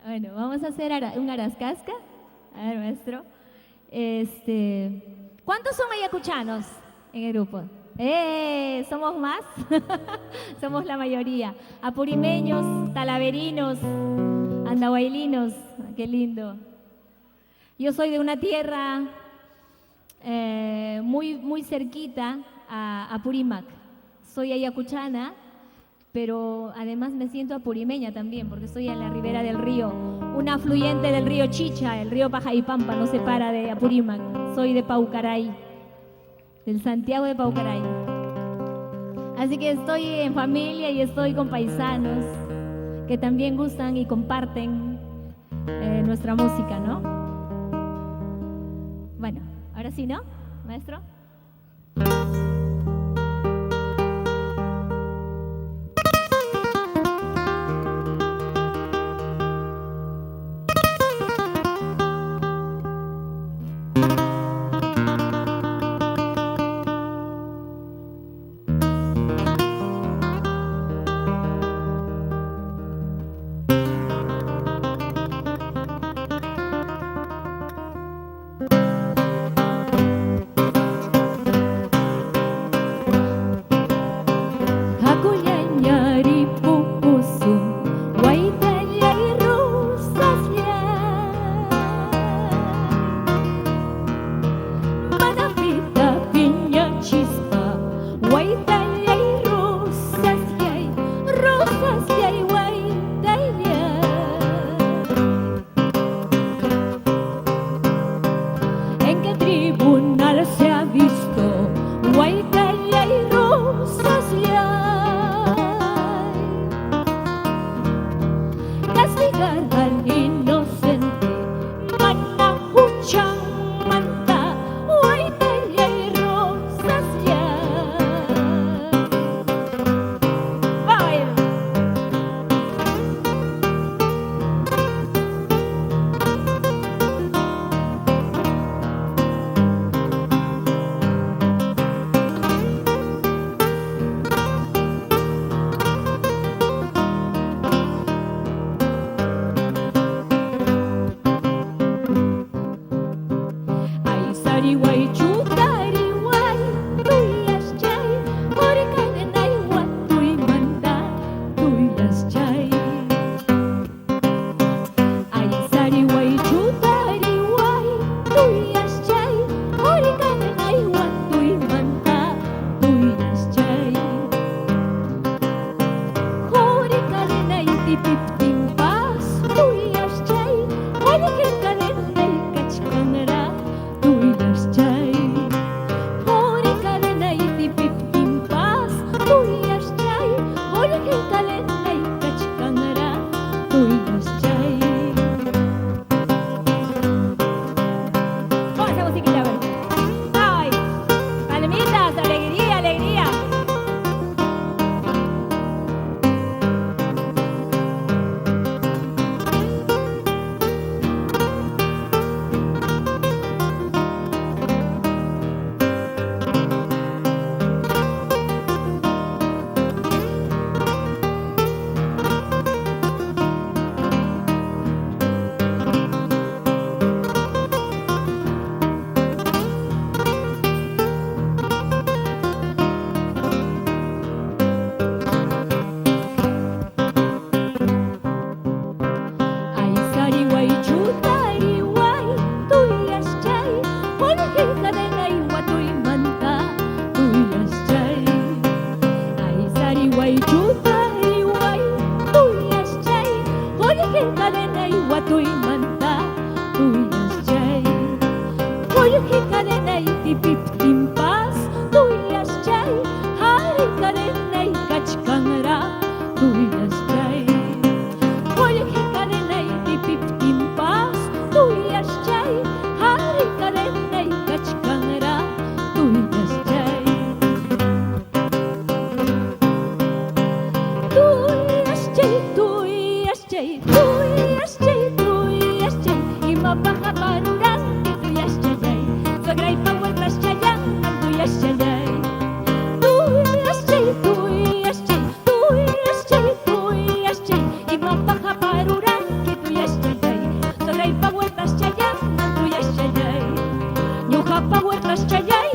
Bueno, vamos a hacer un arascasca. A ver, maestro. ¿Cuántos son ayacuchanos en el grupo? ¿Somos más? Somos la mayoría. Apurimeños, talaverinos, andahuaylinos. Qué lindo. Yo soy de una tierra muy cerquita a Apurímac. Soy ayacuchana, pero además me siento apurimeña también, porque estoy en la ribera del río, un afluente del río Chicha, el río Pajaipampa, no se para de Apurímac. Soy de Paucaray, del Santiago de Paucaray. Así que estoy en familia y estoy con paisanos que también gustan y comparten nuestra música, ¿no? Bueno, ahora sí, ¿no, maestro? Yes. los chayay.